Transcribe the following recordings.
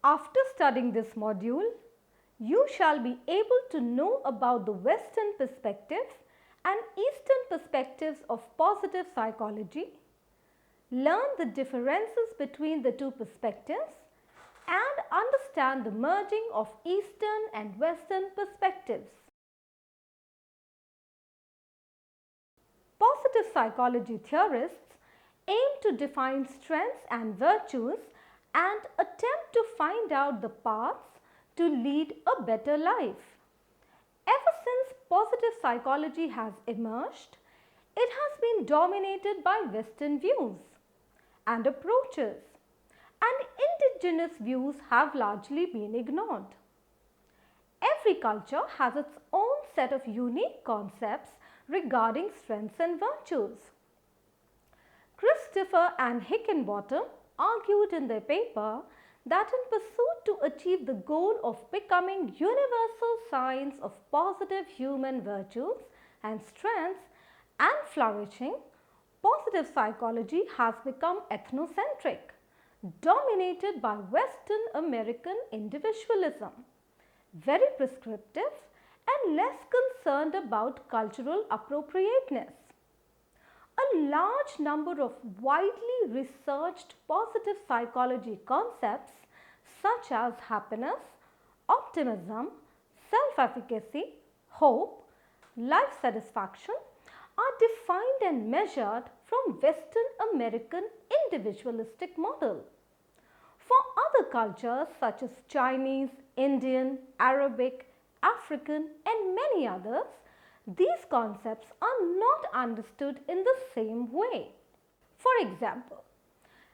After studying this module, you shall be able to know about the Western perspective and Eastern perspectives of positive psychology, learn the differences between the two perspectives, and understand the merging of Eastern and Western perspectives. Positive psychology theorists aim to define strengths and virtues and attempt to find out the paths to lead a better life. Ever since positive psychology has emerged, it has been dominated by Western views and approaches, and indigenous views have largely been ignored. Every culture has its own set of unique concepts regarding strengths and virtues. Christopher and Hickenbottom argued in their paper that in pursuit to achieve the goal of becoming universal signs of positive human virtues and strengths and flourishing, positive psychology has become ethnocentric, dominated by Western American individualism, very prescriptive and less concerned about cultural appropriateness. A large number of widely researched positive psychology concepts such as happiness, optimism, self-efficacy, hope, life satisfaction are defined and measured from Western American individualistic model. For other cultures such as Chinese, Indian, Arabic, African and many others, these concepts are not understood in the same way. For example,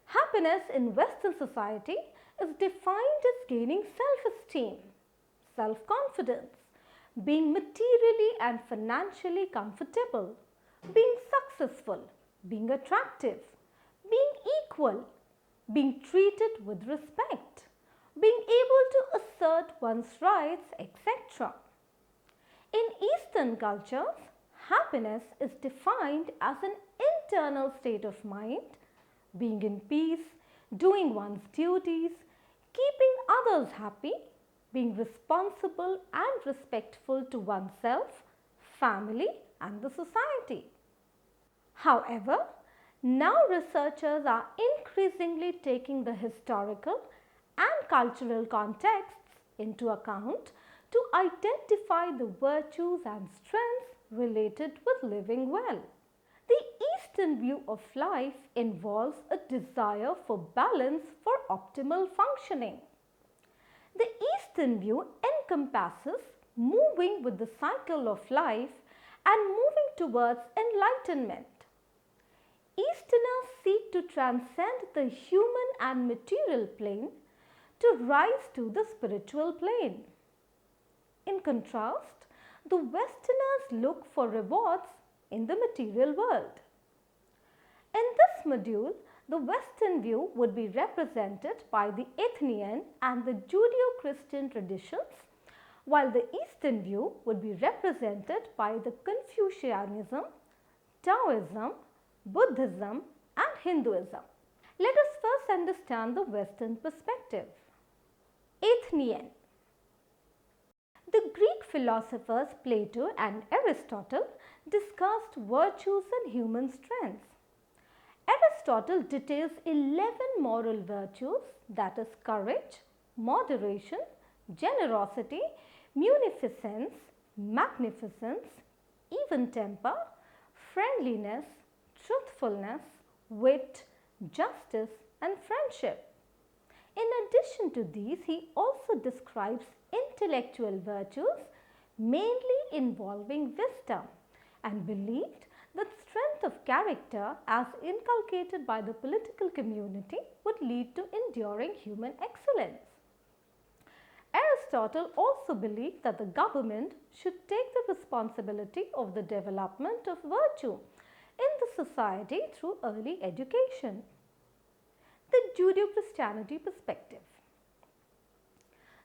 happiness in Western society is defined as gaining self-esteem, self-confidence, being materially and financially comfortable, being successful, being attractive, being equal, being treated with respect, being able to assert one's rights, etc. In Eastern cultures, happiness is defined as an internal state of mind, being in peace, doing one's duties, keeping others happy, being responsible and respectful to oneself, family and the society. However, now researchers are increasingly taking the historical and cultural contexts into account to identify the virtues and strengths related with living well. The Eastern view of life involves a desire for balance for optimal functioning. The Eastern view encompasses moving with the cycle of life and moving towards enlightenment. Easterners seek to transcend the human and material plane to rise to the spiritual plane. In contrast, the Westerners look for rewards in the material world. In this module, the Western view would be represented by the Athenian and the Judeo-Christian traditions, while the Eastern view would be represented by the Confucianism, Taoism, Buddhism and Hinduism. Let us first understand the Western perspective. Athenian. The Greek philosophers Plato and Aristotle discussed virtues and human strengths. Aristotle details 11 moral virtues, that is courage, moderation, generosity, munificence, magnificence, even temper, friendliness, truthfulness, wit, justice and friendship. In addition to these, he also describes intellectual virtues mainly involving wisdom and believed that strength of character as inculcated by the political community would lead to enduring human excellence. Aristotle also believed that the government should take the responsibility of the development of virtue in the society through early education. The Judeo-Christianity perspective.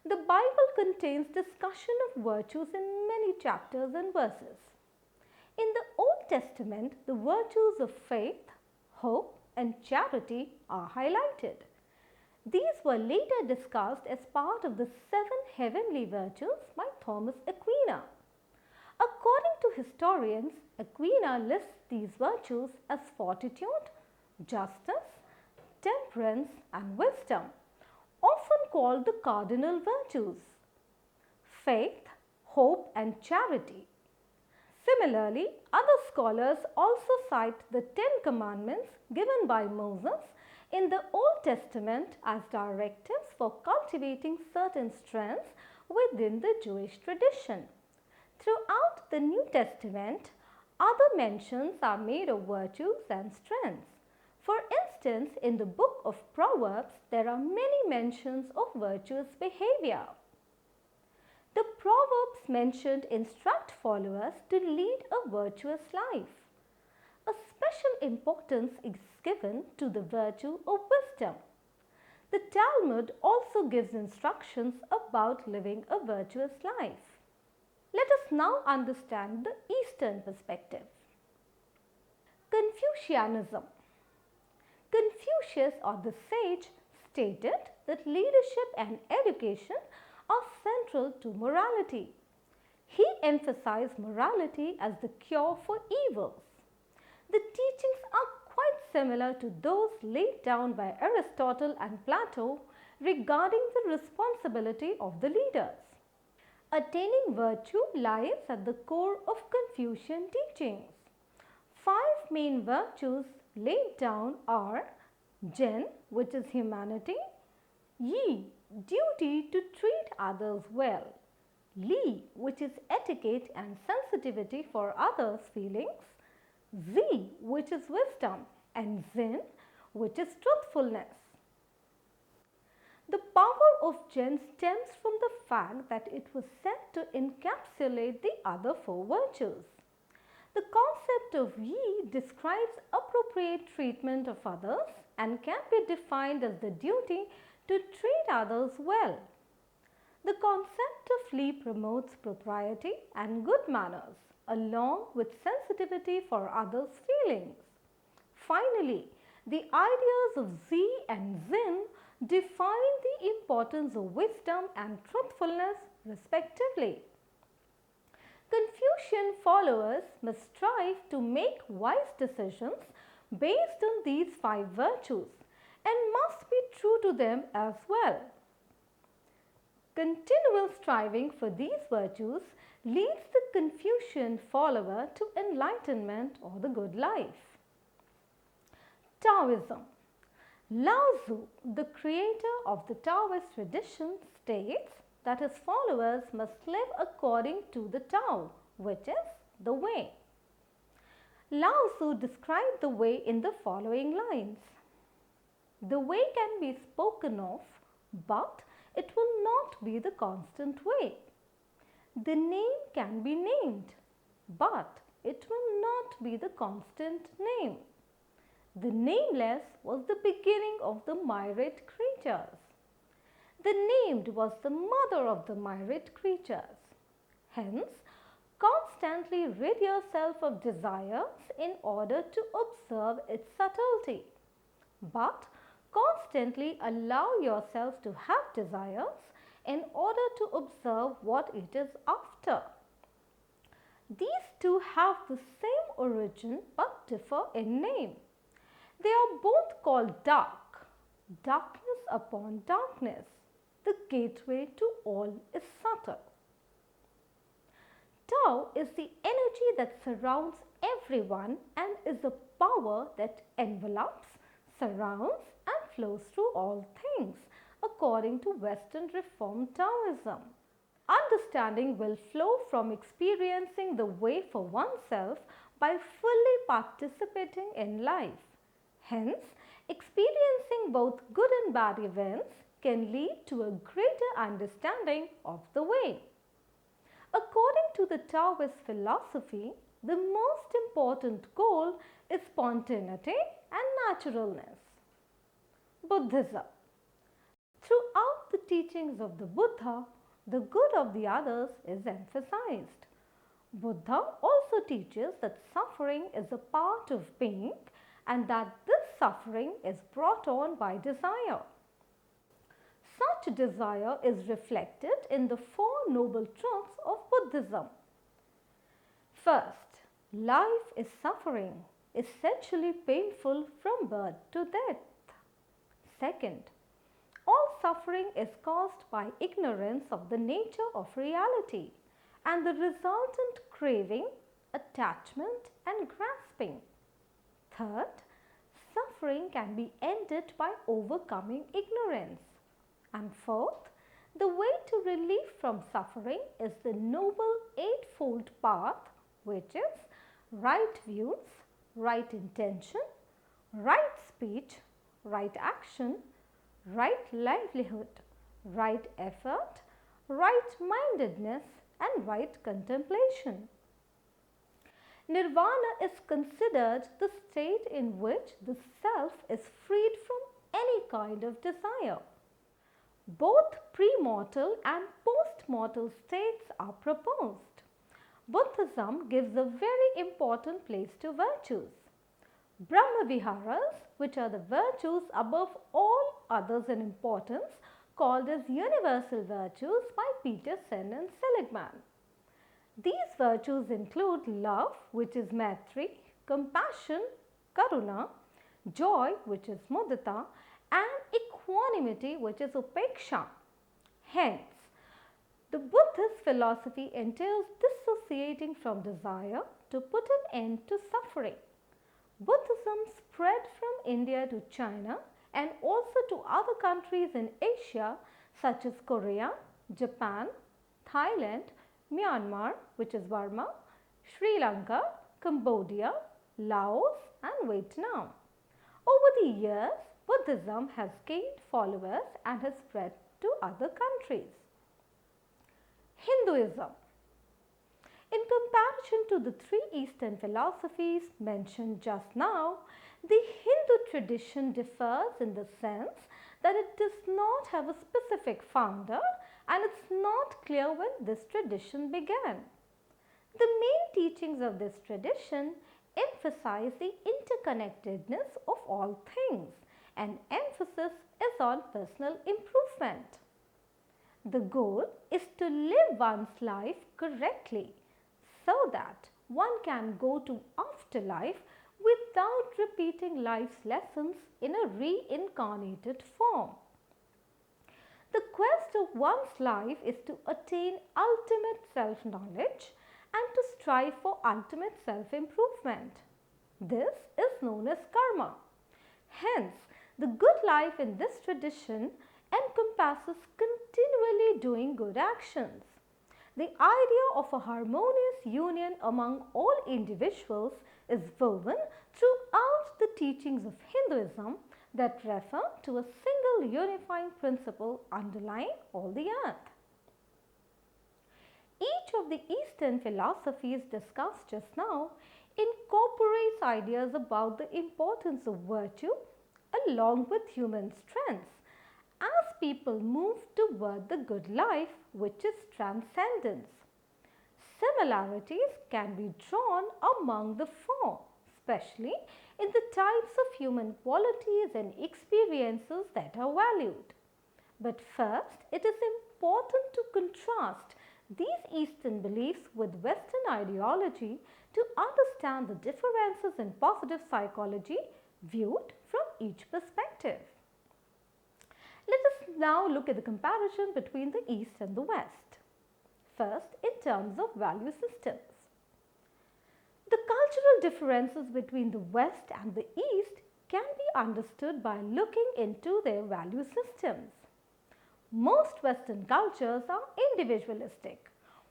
The Bible contains discussion of virtues in many chapters and verses. In the Old Testament, the virtues of faith, hope and charity are highlighted. These were later discussed as part of the seven heavenly virtues by Thomas Aquina. According to historians, Aquina lists these virtues as fortitude, justice, temperance, and wisdom, often called the cardinal virtues. Faith, hope, and charity. Similarly, other scholars also cite the 10 Commandments given by Moses in the Old Testament as directives for cultivating certain strengths within the Jewish tradition. Throughout the New Testament, other mentions are made of virtues and strengths. For instance, in the book of Proverbs, there are many mentions of virtuous behavior. The Proverbs mentioned instruct followers to lead a virtuous life. A special importance is given to the virtue of wisdom. The Talmud also gives instructions about living a virtuous life. Let us now understand the Eastern perspective. Confucianism. Confucius, or the sage, stated that leadership and education are central to morality. He emphasized morality as the cure for evils. The teachings are quite similar to those laid down by Aristotle and Plato regarding the responsibility of the leaders. Attaining virtue lies at the core of Confucian teachings. 5 main virtues laid down are Zhen, which is humanity; Yi, duty to treat others well; Li, which is etiquette and sensitivity for others' feelings; Zi, which is wisdom; and Zin, which is truthfulness. The power of Zhen stems from the fact that it was said to encapsulate the other 4 virtues. The concept of Yi describes appropriate treatment of others and can be defined as the duty to treat others well. The concept of Li promotes propriety and good manners, along with sensitivity for others' feelings. Finally, the ideas of Zi and Zin define the importance of wisdom and truthfulness, respectively. Confucian followers must strive to make wise decisions based on these 5 virtues and must be true to them as well. Continual striving for these virtues leads the Confucian follower to enlightenment or the good life. Taoism. Lao Tzu, the creator of the Taoist tradition, states that his followers must live according to the Tao, which is the way. Lao Tzu described the way in the following lines. The way can be spoken of, but it will not be the constant way. The name can be named, but it will not be the constant name. The nameless was the beginning of the myriad creatures. The named was the mother of the myriad creatures. Hence, constantly rid yourself of desires in order to observe its subtlety. But constantly allow yourself to have desires in order to observe what it is after. These two have the same origin but differ in name. They are both called dark, darkness upon darkness. The gateway to all is subtle. Tao is the energy that surrounds everyone and is a power that envelops, surrounds and flows through all things, according to Western Reformed Taoism. Understanding will flow from experiencing the way for oneself by fully participating in life. Hence, experiencing both good and bad events can lead to a greater understanding of the way. According to the Taoist philosophy, the most important goal is spontaneity and naturalness. Buddhism. Throughout the teachings of the Buddha, the good of the others is emphasized. Buddha also teaches that suffering is a part of being and that this suffering is brought on by desire. Such desire is reflected in the Four Noble Truths of Buddhism. First, life is suffering, essentially painful from birth to death. Second, all suffering is caused by ignorance of the nature of reality and the resultant craving, attachment and grasping. Third, suffering can be ended by overcoming ignorance. And fourth, the way to relief from suffering is the Noble Eightfold Path, which is right views, right intention, right speech, right action, right livelihood, right effort, right mindedness, and right contemplation. Nirvana is considered the state in which the self is freed from any kind of desire. Both premortal and postmortal states are proposed. Buddhism gives a very important place to virtues. Brahmaviharas, which are the virtues above all others in importance, called as universal virtues by Peterson and Seligman. These virtues include love, which is Maitri, compassion, Karuna, joy, which is Mudita, and equanimity, which is Upeksha. Hence, the Buddhist philosophy entails dissociating from desire to put an end to suffering. Buddhism spread from India to China and also to other countries in Asia such as Korea, Japan, Thailand, Myanmar, which is Burma, Sri Lanka, Cambodia, Laos and Vietnam. Over the years, Buddhism has gained followers and has spread to other countries. Hinduism. In comparison to the three Eastern philosophies mentioned just now, the Hindu tradition differs in the sense that it does not have a specific founder and it's not clear when this tradition began. The main teachings of this tradition emphasize the interconnectedness of all things and emphasis is on personal improvement. The goal is to live one's life correctly so that one can go to afterlife without repeating life's lessons in a reincarnated form. The quest of one's life is to attain ultimate self-knowledge and to strive for ultimate self-improvement. This is known as karma. Hence, the good life in this tradition encompasses continually doing good actions. The idea of a harmonious union among all individuals is woven throughout the teachings of Hinduism that refer to a single unifying principle underlying all the earth. Each of the Eastern philosophies discussed just now incorporates ideas about the importance of virtue along with human strengths as people move toward the good life, which is transcendence. Similarities can be drawn among the four, especially in the types of human qualities and experiences that are valued. But first, it is important to contrast these Eastern beliefs with Western ideology to understand the differences in positive psychology viewed from each perspective. Let us now look at the comparison between the East and the West. First, in terms of value systems. The cultural differences between the West and the East can be understood by looking into their value systems. Most Western cultures are individualistic,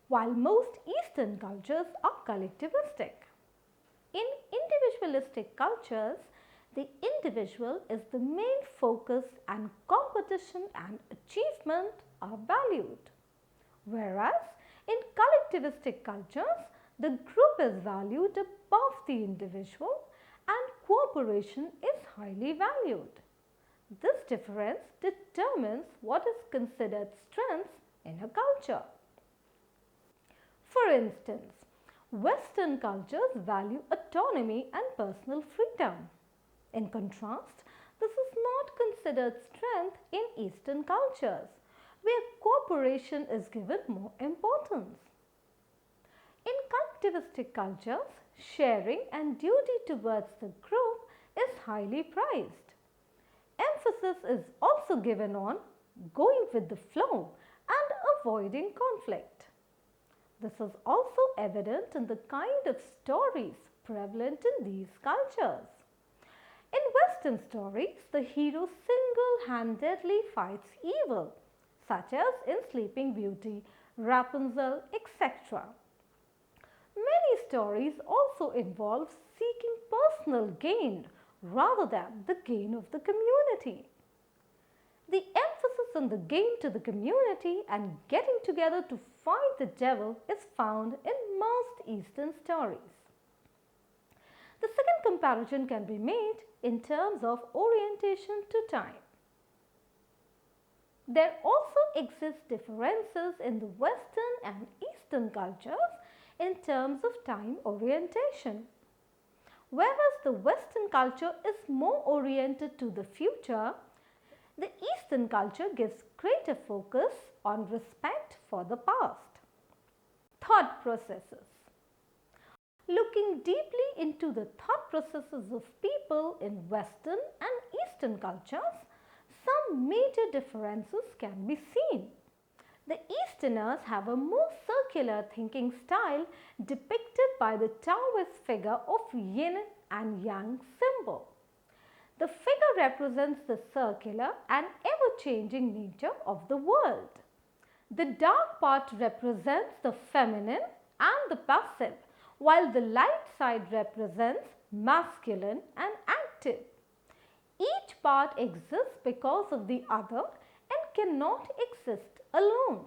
while most Eastern cultures are collectivistic. In individualistic cultures, the individual is the main focus and competition and achievement are valued. Whereas in collectivistic cultures, the group is valued above the individual and cooperation is highly valued. This difference determines what is considered strengths in a culture. For instance, Western cultures value autonomy and personal freedom. In contrast, this is not considered strength in Eastern cultures, where cooperation is given more importance. In collectivistic cultures, sharing and duty towards the group is highly prized. Emphasis is also given on going with the flow and avoiding conflict. This is also evident in the kind of stories prevalent in these cultures. In Western stories, the hero single-handedly fights evil, such as in Sleeping Beauty, Rapunzel, etc. Many stories also involve seeking personal gain rather than the gain of the community. The emphasis on the gain to the community and getting together to fight the devil is found in most Eastern stories. The second comparison can be made in terms of orientation to time. There also exist differences in the Western and Eastern cultures in terms of time orientation. Whereas the Western culture is more oriented to the future, the Eastern culture gives greater focus on respect for the past. Thought processes. Looking deeply into the thought processes of people in Western and Eastern cultures, some major differences can be seen. The Easterners have a more circular thinking style depicted by the Taoist figure of yin and yang symbol. The figure represents the circular and ever-changing nature of the world. The dark part represents the feminine and the passive, while the light side represents masculine and active. Each part exists because of the other and cannot exist alone.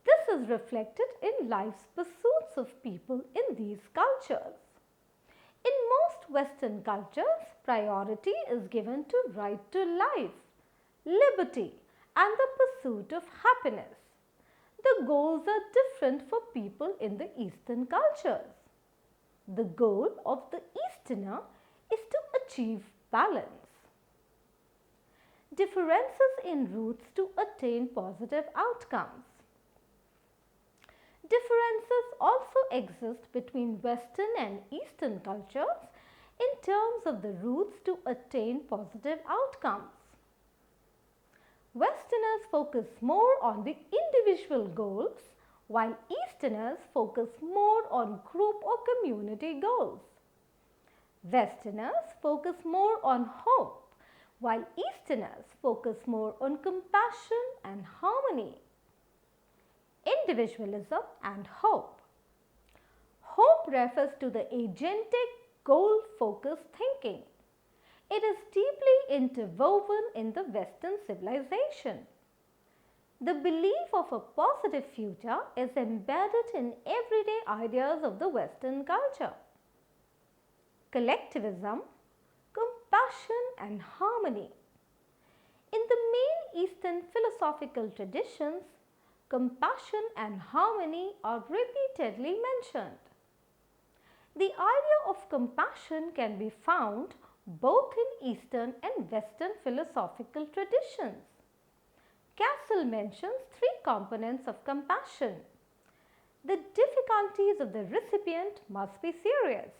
This is reflected in life's pursuits of people in these cultures. In most Western cultures, priority is given to right to life, liberty, and the pursuit of happiness. The goals are different for people in the Eastern cultures. The goal of the Easterner is to achieve balance. Differences in routes to attain positive outcomes. Differences also exist between Western and Eastern cultures in terms of the routes to attain positive outcomes. Westerners focus more on the individual goals, while Easterners focus more on group or community goals. Westerners focus more on hope, while Easterners focus more on compassion and harmony. Individualism and hope. Hope refers to the agentic, goal-focused thinking. It is deeply interwoven in the Western civilization. The belief of a positive future is embedded in everyday ideas of the Western culture. Collectivism, compassion and harmony. In the main Eastern philosophical traditions, compassion and harmony are repeatedly mentioned. The idea of compassion can be found both in Eastern and Western philosophical traditions. Cassell mentions three components of compassion. The difficulties of the recipient must be serious.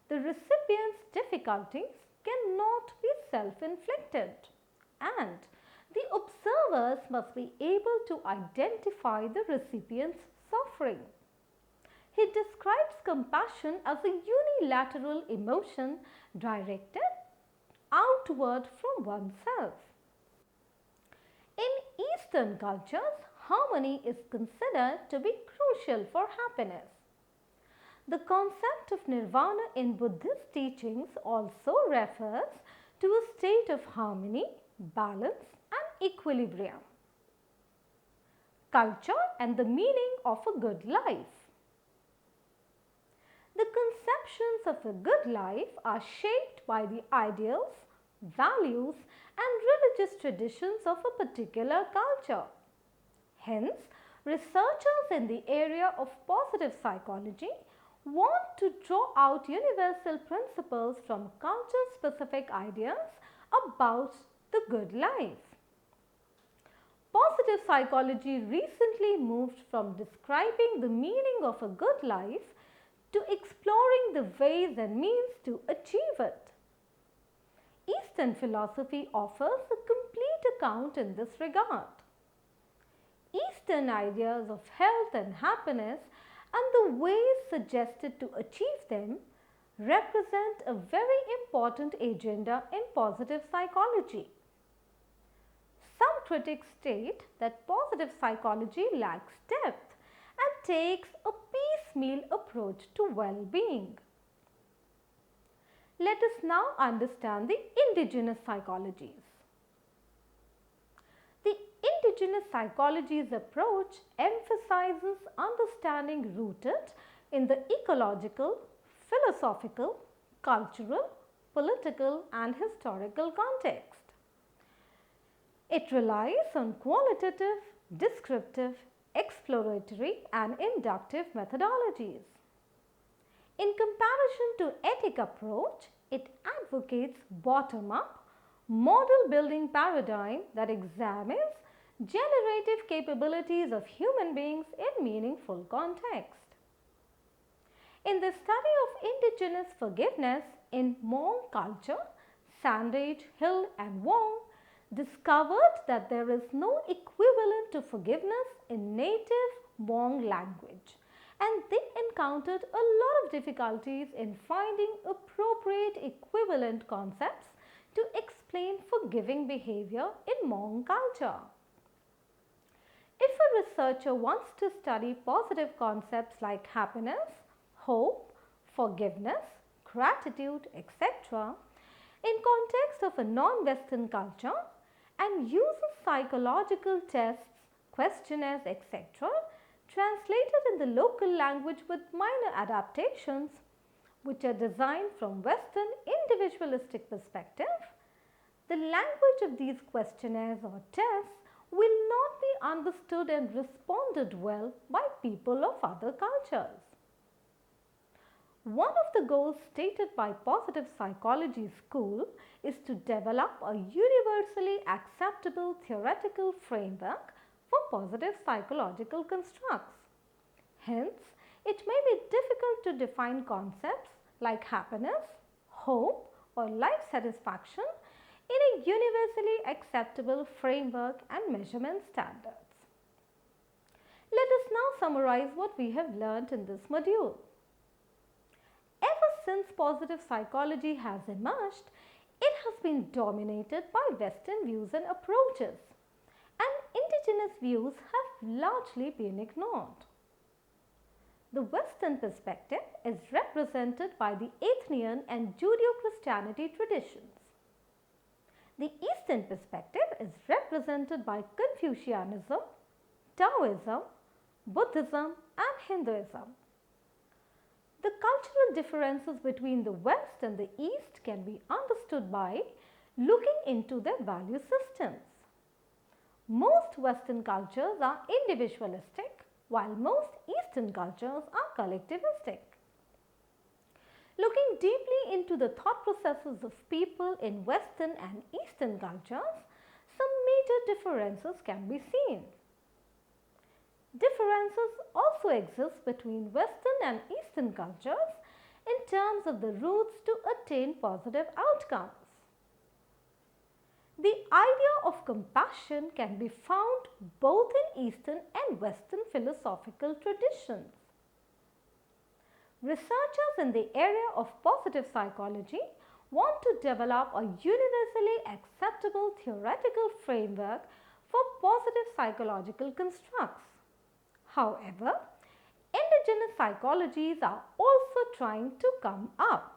The recipient's difficulties cannot be self-inflicted, and the observers must be able to identify the recipient's suffering. He describes compassion as a unilateral emotion directed outward from oneself. In Eastern cultures, harmony is considered to be crucial for happiness. The concept of nirvana in Buddhist teachings also refers to a state of harmony, balance, and equilibrium. Culture and the meaning of a good life. The conceptions of a good life are shaped by the ideals, values, and religious traditions of a particular culture. Hence, researchers in the area of positive psychology want to draw out universal principles from culture-specific ideas about the good life. Positive psychology recently moved from describing the meaning of a good life to exploring the ways and means to achieve it. Eastern philosophy offers a complete account in this regard. Eastern ideas of health and happiness and the ways suggested to achieve them represent a very important agenda in positive psychology. Some critics state that positive psychology lacks depth and takes a piecemeal approach to well-being. Let us now understand the indigenous psychologies. The indigenous psychologies approach emphasizes understanding rooted in the ecological, philosophical, cultural, political and historical context. It relies on qualitative, descriptive, exploratory and inductive methodologies. In comparison to ethic approach, it advocates bottom-up, model-building paradigm that examines generative capabilities of human beings in meaningful context. In the study of indigenous forgiveness in Hmong culture, Sandage, Hill and Wong discovered that there is no equivalent to forgiveness in native Hmong language, and they encountered a lot of difficulties in finding appropriate equivalent concepts to explain forgiving behavior in Hmong culture. If a researcher wants to study positive concepts like happiness, hope, forgiveness, gratitude, etc., in context of a non-Western culture and uses psychological tests, questionnaires, etc., translated in the local language with minor adaptations, which are designed from Western individualistic perspective, the language of these questionnaires or tests will not be understood and responded well by people of other cultures. One of the goals stated by positive psychology school is to develop a universally acceptable theoretical framework for positive psychological constructs. Hence, it may be difficult to define concepts like happiness, hope or life satisfaction in a universally acceptable framework and measurement standards. Let us now summarize what we have learnt in this module. Ever since positive psychology has emerged, it has been dominated by Western views and approaches, and indigenous views have largely been ignored. The Western perspective is represented by the Athenian and Judeo-Christianity traditions. The Eastern perspective is represented by Confucianism, Taoism, Buddhism and Hinduism. The cultural differences between the West and the East can be understood by looking into their value systems. Most Western cultures are individualistic, while most Eastern cultures are collectivistic. Looking deeply into the thought processes of people in Western and Eastern cultures, some major differences can be seen. Differences also exist between Western and Eastern cultures in terms of the routes to attain positive outcomes. The idea of compassion can be found both in Eastern and Western philosophical traditions. Researchers in the area of positive psychology want to develop a universally acceptable theoretical framework for positive psychological constructs. However, indigenous psychologies are also trying to come up.